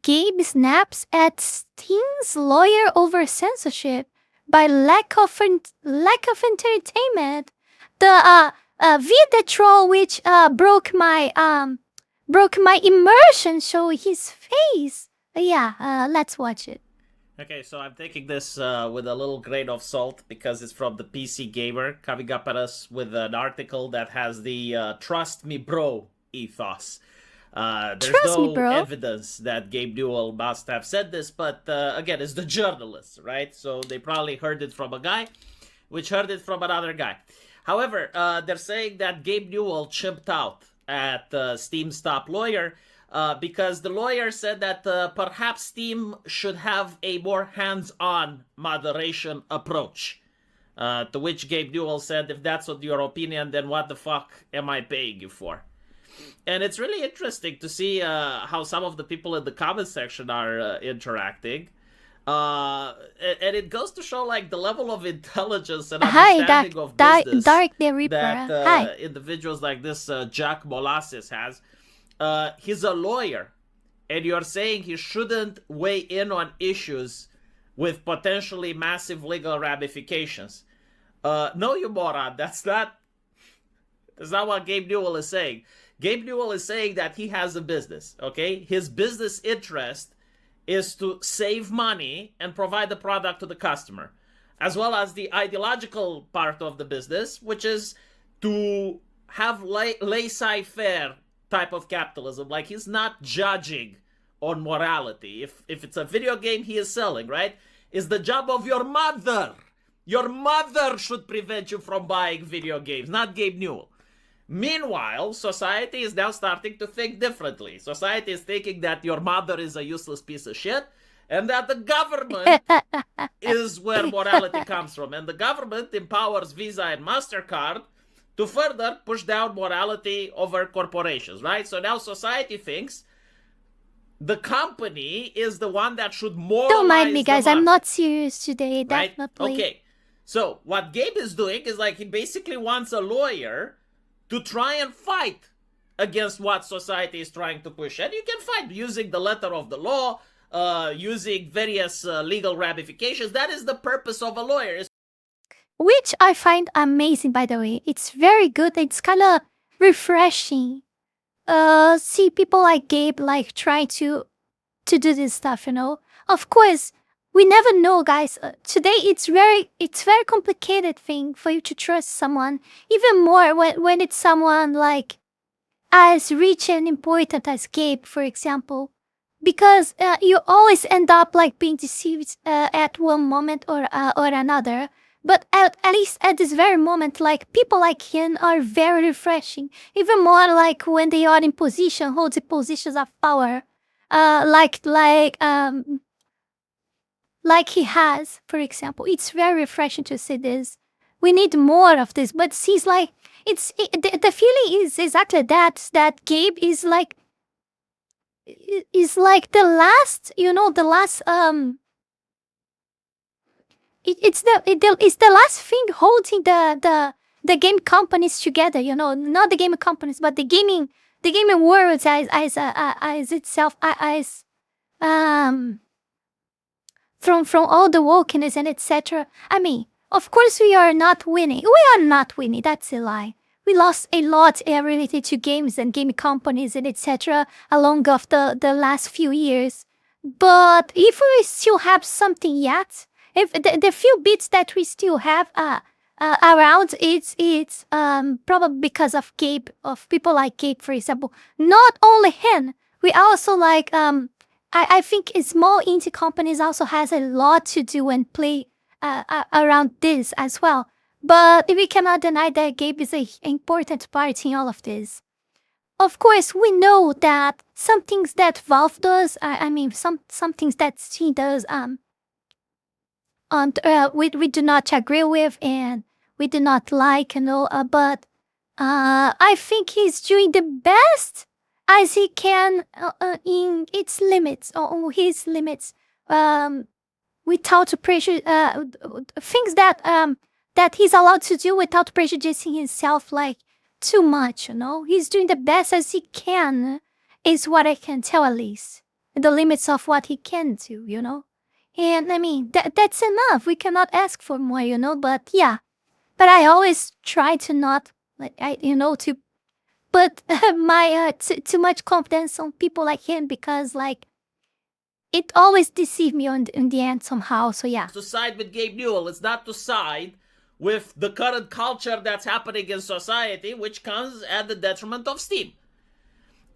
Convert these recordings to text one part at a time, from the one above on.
Gabe snaps at Steam's lawyer over censorship by lack of entertainment. The Vida troll which broke my immersion show his face. Yeah, let's watch it. Okay, so I'm taking this with a little grain of salt because it's from the PC Gamer coming up at us with an article that has the trust me bro ethos. There's Trust me, no bro. evidence that Gabe Newell must have said this, but again, it's the journalists, right? So they probably heard it from a guy, which heard it from another guy. However, they're saying that Gabe Newell chimped out at Steam's top lawyer because the lawyer said that perhaps Steam should have a more hands-on moderation approach. To which Gabe Newell said, if that's what your opinion, then what the fuck am I paying you for? And it's really interesting to see how some of the people in the comment section are interacting. And it goes to show like the level of intelligence and Hi, understanding of business Dark the Reaper. that Hi. individuals like this Jack Molasses has. He's a lawyer, and you're saying he shouldn't weigh in on issues with potentially massive legal ramifications. No, you moron. That's not what Gabe Newell is saying. Gabe Newell is saying that he has a business, okay? His business interest is to save money and provide the product to the customer, as well as the ideological part of the business, which is to have laissez-faire type of capitalism. Like, he's not judging on morality. If it's a video game he is selling, right? It's the job of your mother. Your mother should prevent you from buying video games, not Gabe Newell. Meanwhile, society is now starting to think differently. Society is thinking that your mother is a useless piece of shit, and that the government is where morality comes from. And the government empowers Visa and MasterCard to further push down morality over corporations, right? So now society thinks the company is the one that should moralize. Don't mind me, guys. I'm not serious today. Right? Definitely. Okay. So what Gabe is doing is like he basically wants a lawyer to try and fight against what society is trying to push. And you can fight using the letter of the law, using various legal ramifications. That is the purpose of a lawyer. Which I find amazing, by the way. It's very good. It's kind of refreshing. See people like Gabe like trying to do this stuff, you know. Of course, we never know, guys. Today it's very complicated thing for you to trust someone, even more when it's someone like as rich and important as Gabe, for example, because you always end up like being deceived at one moment or another. But at least at this very moment, like people like him are very refreshing. Even more like when they are in position, holding positions of power, like he has, for example. It's very refreshing to see this. We need more of this, but seems like the feeling is exactly that Gabe is like the last, you know, the last it's the last thing holding the game companies together, you know, not the game companies, but the gaming world as itself, as from all the wokeness and etc. I mean, of course we are not winning. We are not winning. That's a lie. We lost a lot related to games and game companies and etc. along of the last few years. But if we still have something yet, if the few bits that we still have around, it's probably because of Gabe, of people like Gabe, for example. Not only him, we also like I think small indie companies also has a lot to do and play around this as well. But we cannot deny that Gabe is an important part in all of this. Of course, we know that some things that Valve does, some things that Steam does, we do not agree with and we do not like, you know. But I think he's doing the best as he can in its limits, or his limits, without pressure, things that he's allowed to do without prejudicing himself like too much, you know. He's doing the best as he can, is what I can tell at least. the limits of what he can do, And I mean, that's enough. We cannot ask for more, But yeah, but I always try to not, to put my too much confidence on people like him because, like, it always deceives me in the end somehow. So yeah. To side with Gabe Newell, it's not to side with the current culture that's happening in society, which comes at the detriment of Steam.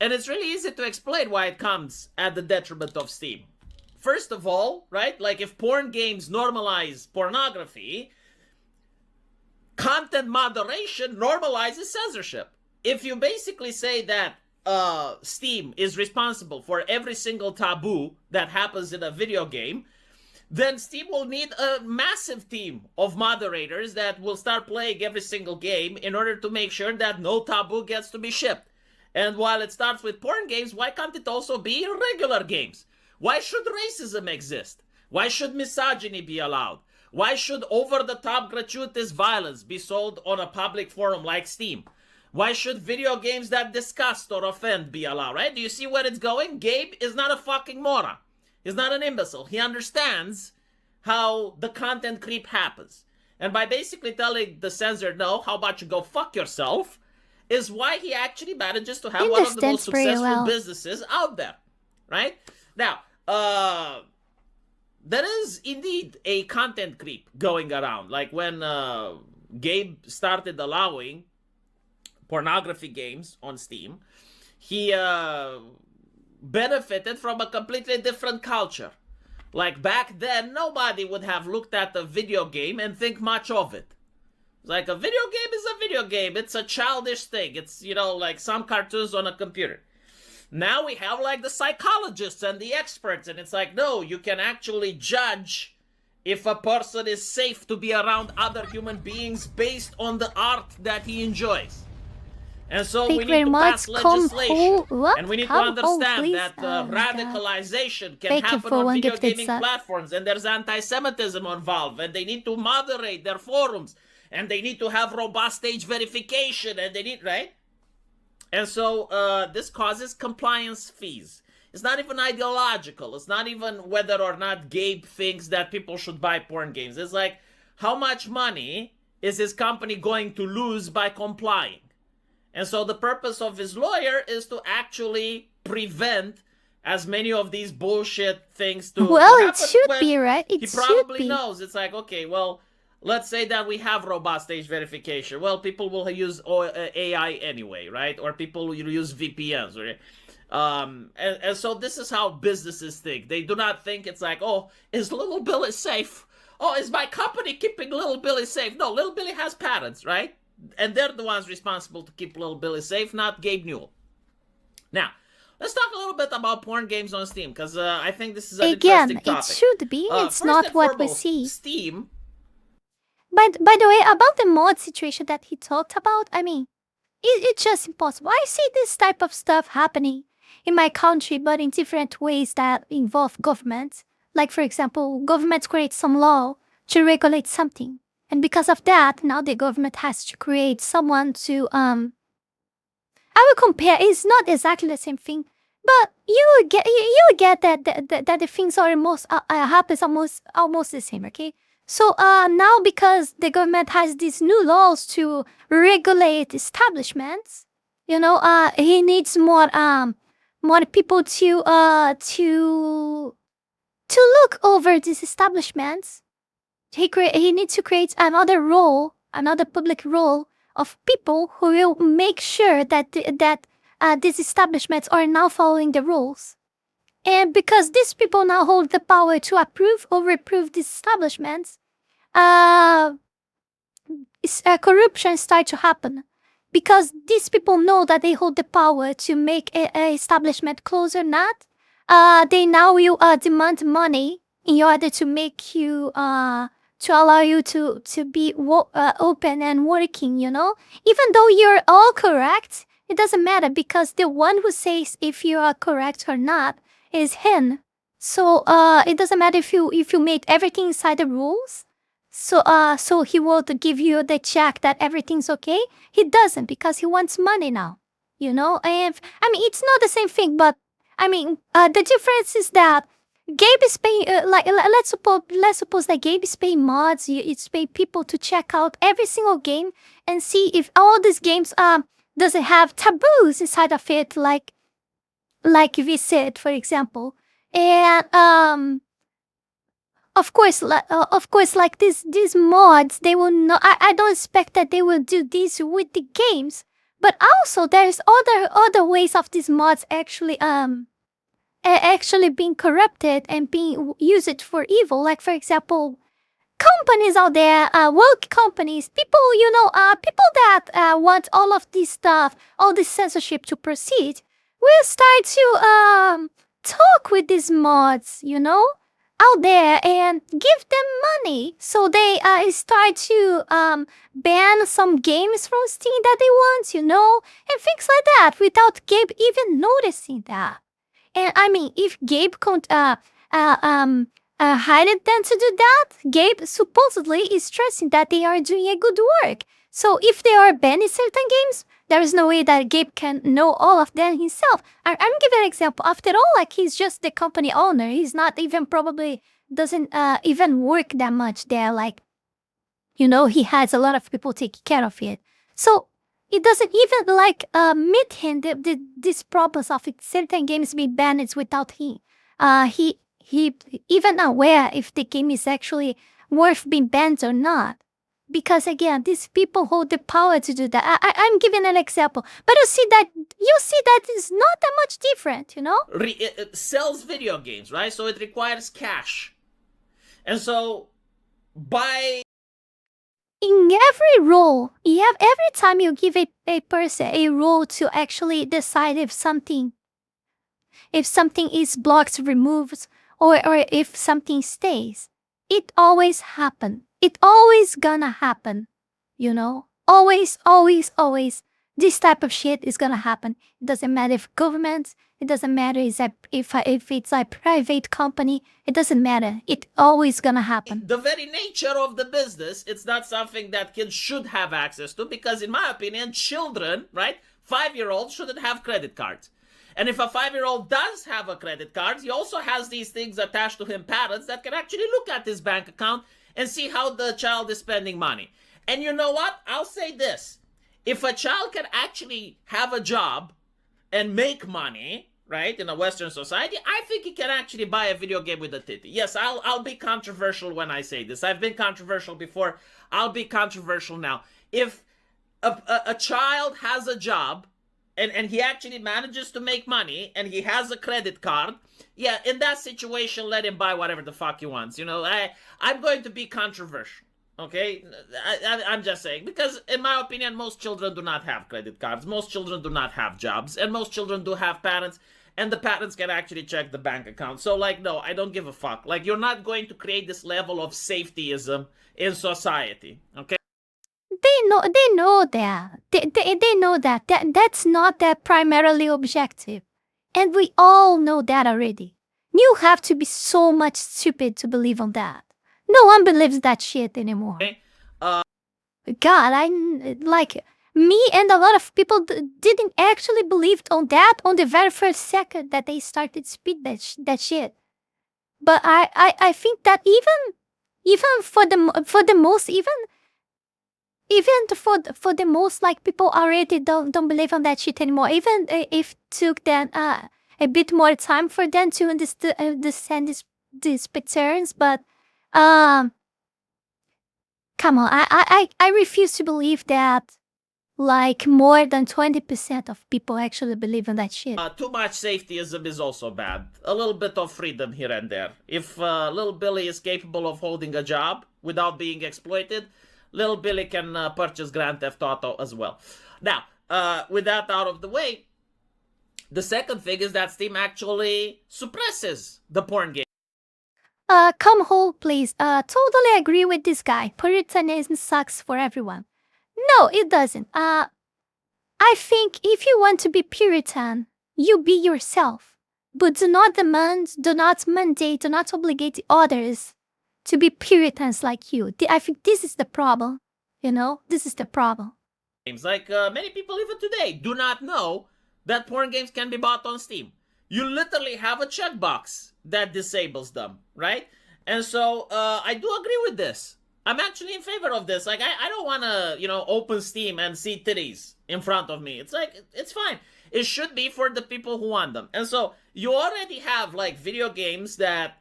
And it's really easy to explain why it comes at the detriment of Steam. First of all, right, like if porn games normalize pornography, content moderation normalizes censorship. If you basically say that Steam is responsible for every single taboo that happens in a video game, then Steam will need a massive team of moderators that will start playing every single game in order to make sure that no taboo gets to be shipped. And while it starts with porn games, why can't it also be regular games? Why should racism exist? Why should misogyny be allowed? Why should over-the-top gratuitous violence be sold on a public forum like Steam? Why should video games that disgust or offend be allowed, right? Do you see where it's going? Gabe is not a fucking moron. He's not an imbecile. He understands how the content creep happens. And by basically telling the censor, no, how about you go fuck yourself, is why he actually manages to have one of the most successful businesses out there, right? Now, there is indeed a content creep going around. Like when Gabe started allowing pornography games on Steam, he benefited from a completely different culture. Like back then, nobody would have looked at a video game and think much of it. Like a video game is a video game. It's a childish thing. It's, like some cartoons on a computer. Now we have like the psychologists and the experts, and it's like, no, you can actually judge if a person is safe to be around other human beings based on the art that he enjoys. And so we need to pass legislation, and we need to understand that radicalization can happen on video gaming platforms, and there's anti-Semitism involved, and they need to moderate their forums, and they need to have robust age verification, and they need, right? And so this causes compliance fees. It's not even ideological. It's not even whether or not Gabe thinks that people should buy porn games. It's like, how much money is his company going to lose by complying? And so the purpose of his lawyer is to actually prevent as many of these bullshit things to happen. It should be, right? He probably knows. It's like, okay, well, let's say that we have robust age verification. Well, people will use AI anyway, right? Or people will use VPNs. Right? And so this is how businesses think. They do not think it's like, oh, is Little Billy safe? Oh, is my company keeping Little Billy safe? No, Little Billy has patents, right? And they're the ones responsible to keep Little Billy safe, not Gabe Newell. Now, let's talk a little bit about porn games on Steam, because I think this is an interesting topic. It should be. It's not what we see. Steam. By the way, about the mod situation that he talked about, I mean, it's just impossible. I see this type of stuff happening in my country, but in different ways that involve government. Like, for example, governments create some law to regulate something. And because of that, now the government has to create someone to, I will compare, it's not exactly the same thing, but you will get that the things are happens almost the same, okay? So now because the government has these new laws to regulate establishments, he needs more people to look over these establishments. He needs to create another public role of people who will make sure that these establishments are now following the rules. And because these people now hold the power to approve or reprove these establishments, corruption starts to happen. Because these people know that they hold the power to make a establishment close or not, they now will demand money in order to make you to allow you to be open and working, Even though you're all correct, it doesn't matter because the one who says if you are correct or not is him. So it doesn't matter if you made everything inside the rules. So he will give you the check that everything's okay. He doesn't because he wants money now, And I mean, it's not the same thing, but I mean, the difference is that Gabe is paying, let's suppose that Gabe is paying mods, it's paying people to check out every single game and see if all these games, doesn't have taboos inside of it, like we said, for example. And, of course, like these mods, they will not, I don't expect that they will do this with the games, but also there's other ways of these mods actually, actually being corrupted and being used for evil. Like, for example, companies out there, woke companies, people, people that want all of this stuff, all this censorship to proceed, will start to talk with these mods, out there and give them money. So they start to ban some games from Steam that they want, and things like that without Gabe even noticing that. And I mean, if Gabe can't hired them to do that, Gabe supposedly is stressing that they are doing a good work. So if they are banning certain games, there is no way that Gabe can know all of them himself. I'm giving an example. After all, like, he's just the company owner. He's not even probably doesn't even work that much there. Like, he has a lot of people taking care of it. So it doesn't even meet him these problems of certain games being banned without him. He even aware if the game is actually worth being banned or not. Because again, these people hold the power to do that. I'm giving an example, but you see that it's not that much different, It sells video games, right? So it requires cash, and so in every role, every time you give a person a role to actually decide if something is blocked, removed, or if something stays, it always happen. It always gonna happen, Always, always, always. This type of shit is gonna happen. It doesn't matter if governments, it doesn't matter if it's a private company, it doesn't matter. It always gonna happen. The very nature of the business, it's not something that kids should have access to, because in my opinion, children, right, 5-year-olds shouldn't have credit cards. And if a 5-year-old does have a credit card, he also has these things attached to him, parents that can actually look at his bank account and see how the child is spending money. And you know what? I'll say this. If a child can actually have a job and make money, right, in a Western society, I think he can actually buy a video game with a titty. Yes, I'll be controversial when I say this. I've been controversial before. I'll be controversial now. If a child has a job and he actually manages to make money and he has a credit card, yeah, in that situation, let him buy whatever the fuck he wants. I'm going to be controversial, okay? I'm just saying, because in my opinion, most children do not have credit cards. Most children do not have jobs. And most children do have parents. And the parents can actually check the bank account. So, no, I don't give a fuck. You're not going to create this level of safetyism in society, okay? They know that. They know that. That's not their primarily objective. And we all know that already. You have to be so much stupid to believe on that. No one believes that shit anymore. Okay. God, me and a lot of people didn't actually believe on that on the very first second that they started speak that shit. But I think that even for the most, for the most, people already don't believe on that shit anymore. Even if it took them a bit more time for them to understand these patterns, but come on, I refuse to believe that more than 20% of people actually believe in that shit. Too much safetyism is also bad. A little bit of freedom here and there. If little Billy is capable of holding a job without being exploited, little Billy can purchase Grand Theft Auto as well. Now, with that out of the way, the second thing is that Steam actually suppresses the porn game. Come hold, please. Totally agree with this guy. Puritanism sucks for everyone. No, it doesn't. I think if you want to be Puritan, you be yourself. But do not demand, do not mandate, do not obligate others to be Puritans like you. I think this is the problem. This is the problem. Many people even today do not know that porn games can be bought on Steam. you literally have a checkbox that disables them, right? And so I do agree with this. I'm actually in favor of this. Like, I don't want to, open Steam and see titties in front of me. It's like, it's fine. It should be for the people who want them. And so you already have, like, video games that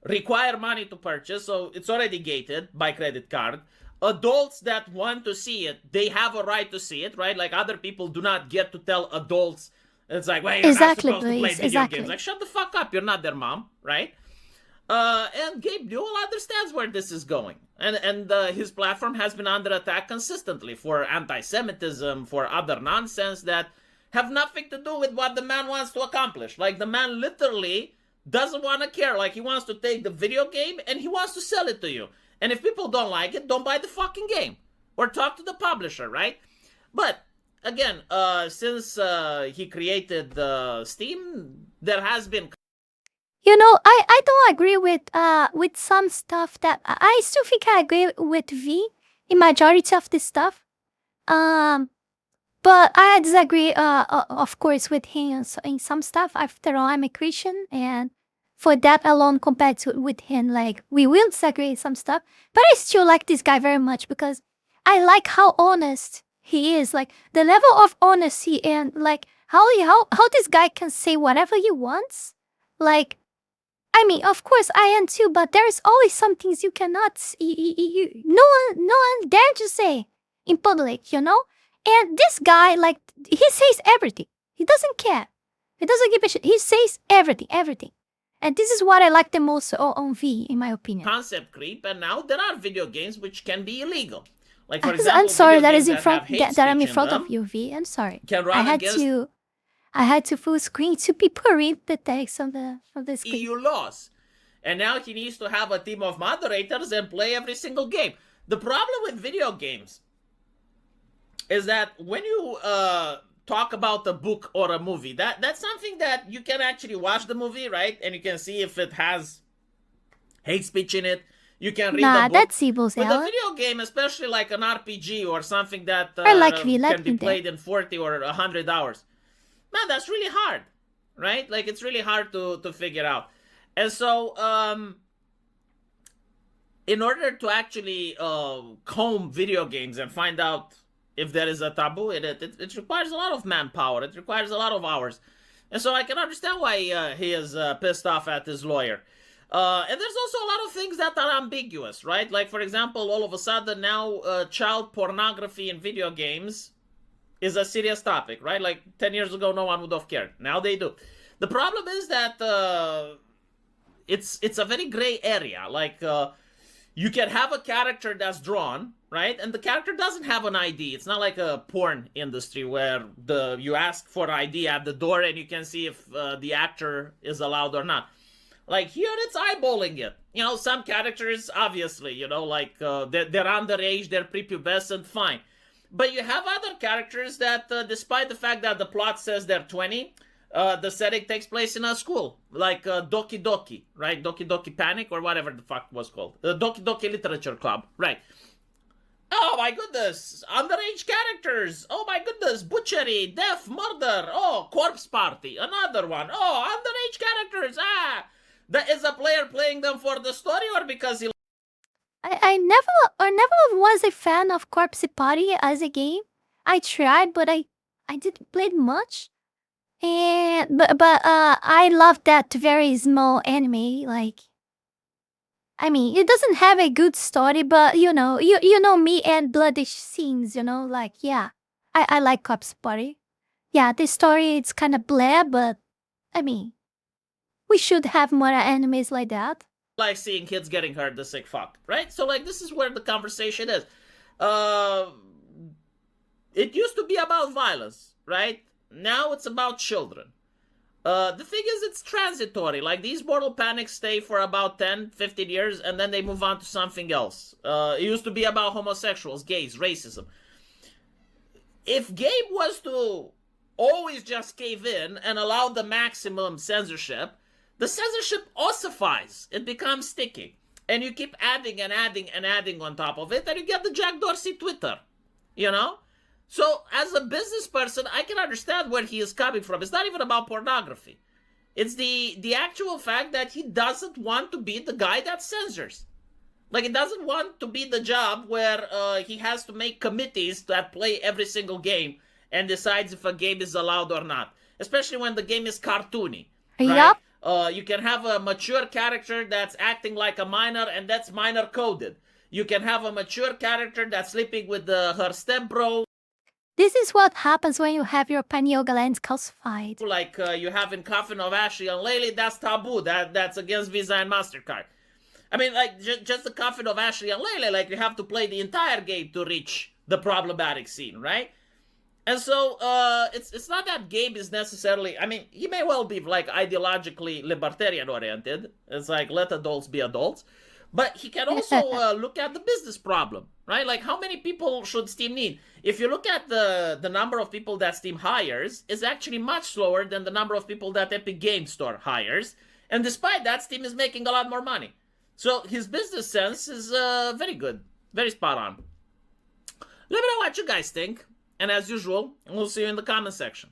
require money to purchase, so it's already gated by credit card. Adults that want to see it, they have a right to see it, right? Like, other people do not get to tell adults, it's like, well, you're not supposed to play video games. Like, shut the fuck up, you're not their mom, right? And Gabe Newell understands where this is going. And his platform has been under attack consistently for anti-Semitism, for other nonsense that have nothing to do with what the man wants to accomplish. Like, the man literally doesn't want to care. Like, he wants to take the video game and he wants to sell it to you. And if people don't like it, don't buy the fucking game. Or talk to the publisher, right? But, again, since he created Steam, there has been... I don't agree with some stuff that... I still think I agree with V in majority of this stuff. But I disagree, of course, with him in some stuff. After all, I'm a Christian, and for that alone, compared to with him, like, we will disagree some stuff. But I still like this guy very much because I like how honest he is. Like, the level of honesty and, like, how this guy can say whatever he wants. Like, I mean, of course, I am too, but there's always some things you cannot... no one dare to say in public, And this guy, like, he says everything. He doesn't care. He doesn't give a shit. He says everything. And this is what I like the most on V, in my opinion. Concept creep, and now there are video games which can be illegal. Like, for example, I'm sorry that is in that front have that I'm in hate front speech of you, V. I'm sorry. Can run I had to full screen to people read the text of the screen. EU laws. And now he needs to have a team of moderators and play every single game. The problem with video games is that when you talk about a book or a movie, that's something that you can actually watch the movie, right? And you can see if it has hate speech in it. You can read the book. That's evil, But a video game, especially like an RPG or something that can be played in 40 or 100 hours, man, that's really hard, right? Like, it's really hard to figure out. And so, in order to actually comb video games and find out if there is a taboo in it, it requires a lot of manpower. It requires a lot of hours. And so I can understand why he is pissed off at his lawyer. And there's also a lot of things that are ambiguous, right? Like, for example, all of a sudden now child pornography in video games is a serious topic, right? Like, 10 years ago, no one would have cared. Now they do. The problem is that it's a very gray area. Like, you can have a character that's drawn, right? And the character doesn't have an ID. It's not like a porn industry where you ask for ID at the door and you can see if the actor is allowed or not. Like, here it's eyeballing it. Some characters, obviously, like they're underage, they're prepubescent, fine. But you have other characters that, despite the fact that the plot says they're 20, the setting takes place in a school, like Doki Doki, right? Doki Doki Panic, or whatever the fuck was called. Doki Doki Literature Club, right? Oh my goodness, underage characters. Oh my goodness, butchery, death, murder. Oh, corpse party, another one. Oh, underage characters. Is a player playing them for the story or because he... I never was a fan of Corpse Party as a game. I tried, but I didn't play it much. But I love that very small anime. Like, I mean, it doesn't have a good story, but you know me and bloody scenes. Like, yeah, I like Corpse Party. Yeah, the story it's kind of blah, but I mean, we should have more animes like that. Like seeing kids getting hurt, the sick fuck, right? So, like, this is where the conversation is. It used to be about violence, right? Now it's about children. The thing is, it's transitory. Like, these mortal panics stay for about 10, 15 years, and then they move on to something else. It used to be about homosexuals, gays, racism. If Gabe was to always just cave in and allow the maximum censorship, the censorship ossifies. It becomes sticky. And you keep adding and adding and adding on top of it, and you get the Jack Dorsey Twitter. So, as a business person, I can understand where he is coming from. It's not even about pornography. It's the actual fact that he doesn't want to be the guy that censors. Like, he doesn't want to be the job where he has to make committees that play every single game and decides if a game is allowed or not. Especially when the game is cartoony, right? Yup. You can have a mature character that's acting like a minor, and that's minor coded. You can have a mature character that's sleeping with her stepbro. This is what happens when you have your pineal glands calcified. Like you have in Coffin of Ashley and Laylee, that's taboo. That's against Visa and MasterCard. I mean, like, just the Coffin of Ashley and Laylee, like, you have to play the entire game to reach the problematic scene, right? And so, it's not that Gabe is necessarily, I mean, he may well be, like, ideologically libertarian-oriented. It's like, let adults be adults. But he can also look at the business problem, right? Like, how many people should Steam need? If you look at the number of people that Steam hires, it's actually much slower than the number of people that Epic Games Store hires. And despite that, Steam is making a lot more money. So his business sense is very good, very spot on. Let me know what you guys think. And as usual, we'll see you in the comment section.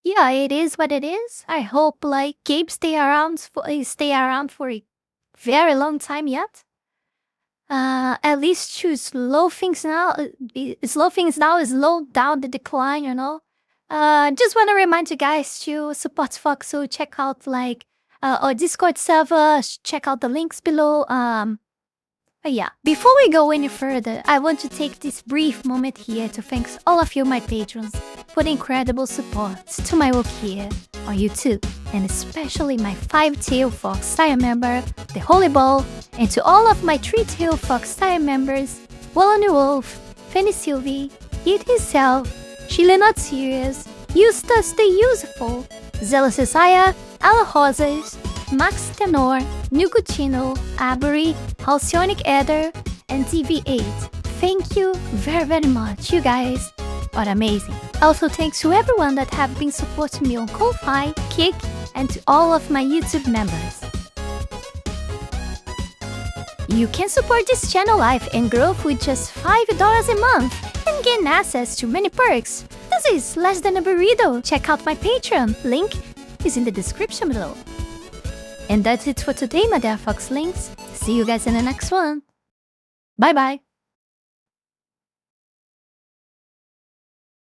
Yeah, it is what it is. I hope like Gabe stay around for a very long time yet. At least to slow things now. Slow down the decline, you know. Just want to remind you guys to support Fox, so check out like our Discord server, check out the links below. Yeah, before we go any further, I want to take this brief moment here to thank all of you, my patrons, for the incredible support to my work here on YouTube, and especially my 5-tail Fox Style member, the Holy Ball, and to all of my 3-tail Fox Style members, Walla Newell, Fanny Sylvie, It Himself, Chile Not Serious, Eustace the Useful, Zealous Isaiah, Ala Rosas, Max Tenor, Nicotino, Avery, Halcyonic Eder, and TV8. Thank you very, very much. You guys are amazing. Also, thanks to everyone that have been supporting me on Ko-Fi, Kick, and to all of my YouTube members. You can support this channel life and growth with just $5 a month and gain access to many perks. This is less than a burrito. Check out my Patreon. Link is in the description below. And that's it for today, my dear Fox Links. See you guys in the next one. Bye bye.